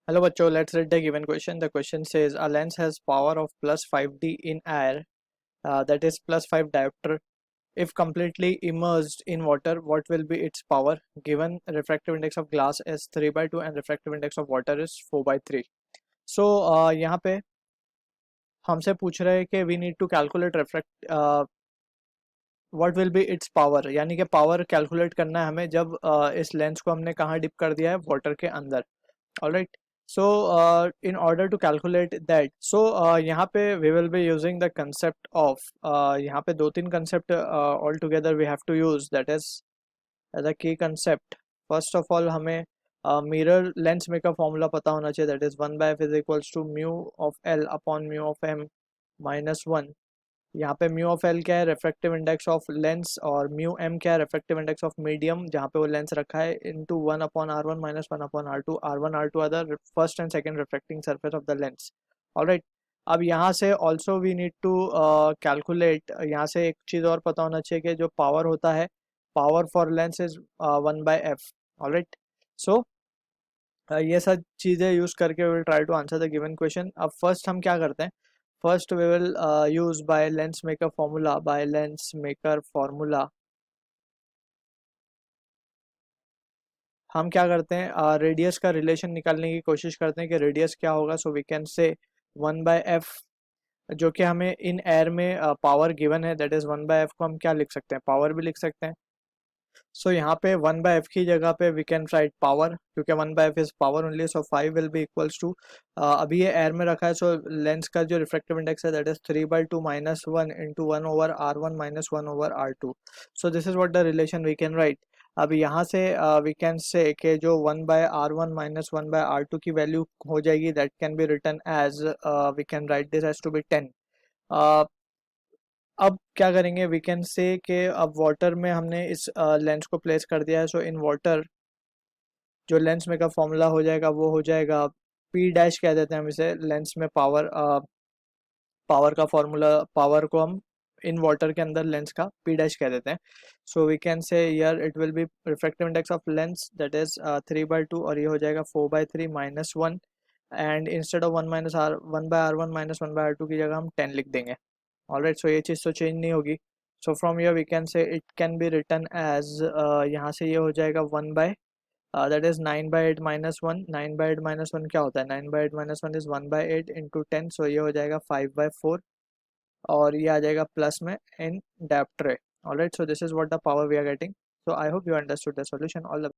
Hello बच्चों, let's read the given question. The question says a lens has power of plus 5D in air, that is plus 5 diopter. If completely immersed in water, what will be its power? Given refractive index of glass is 3/2 and refractive index of water is 4/3. So यहाँ पे हमसे पूछ रहे हैं कि we need to calculate what will be its power, यानी कि power calculate करना है हमें जब इस लेंस को हमने कहाँ डिप कर दिया है, वाटर के अंदर. Alright, so in order to calculate that, so यहाँ पे we will be using the concept of यहाँ पे दो तीन concept all together we have to use, that is as a key concept. First of all हमें mirror lens maker formula पता होना चाहिए, that is 1 by f is equals to mu of L upon mu of m minus 1. यहाँ पे mu of L क्या है, refractive index of lens, और mu M क्या है, रिफ्रैक्टिव इंडेक्स ऑफ मीडियम जहाँ पे वो लेंस रखा है, into 1/r1 minus 1/r2. r1 r2 are the first and second refracting surface of the lens. Alright, अब यहाँ से also we need to calculate, यहाँ से एक चीज़ और पता होना चाहिए कि जो पावर होता है, power for lens is 1/f. Alright, so ये सब चीज़ें यूज़ करके will try to answer the given question. अब फर्स्ट हम क्या करते हैं, first we will use by lens maker formula. हम क्या करते हैं, रेडियस का रिलेशन निकालने की कोशिश करते हैं कि रेडियस क्या होगा. सो वी कैन से 1/f, जो कि हमें इन एयर में पावर गिवन है, दैट इज 1/f को हम क्या लिख सकते हैं, पावर भी लिख सकते हैं. सो यहाँ पे 1/f की जगह पे वी कैन राइट पावर, क्योंकि 1/f is power only. So 5 will be equals to, अभी ये एयर में रखा है, सो लेंस का जो रिफ्रैक्टिव इंडेक्स है that is 3/2 minus 1 into 1/r1 minus 1/r2. So this is what the relation we can write. अब यहाँ से वी कैन से कि जो 1/r1 माइनस 1/r2 की वैल्यू हो जाएगी, that can be written as, we can write this as to be 10. अब क्या करेंगे, वी कैन से कि अब वाटर में हमने इस लेंस को प्लेस कर दिया है. सो इन वाटर जो लेंस में का फॉर्मूला हो जाएगा वो हो जाएगा पी डैश, कह देते हैं हम इसे. लेंस में पावर, पावर का फॉर्मूला, पावर को हम इन वाटर के अंदर लेंस का पी डैश कह देते हैं. So we can say here it will be refractive index of lens, that is 3/2, और ये हो जाएगा 4/3 minus 1. And instead of 1/r1 minus 1/r2 की जगह हम 10 लिख देंगे. ऑलराइट, सो ये चीज़ तो चेंज नहीं होगी. So from here we can say it can be written as, यहाँ से ये हो जाएगा 1 by, that is 9/8 minus 1. 9/8 minus 1 क्या होता है, 9/8 माइनस 1 इज 1/8 इंटू 10. सो ये हो जाएगा 5/4, और ये आ जाएगा प्लस में in depth ray. Alright, so this is what the power we are getting. So I hope you understood the solution. All the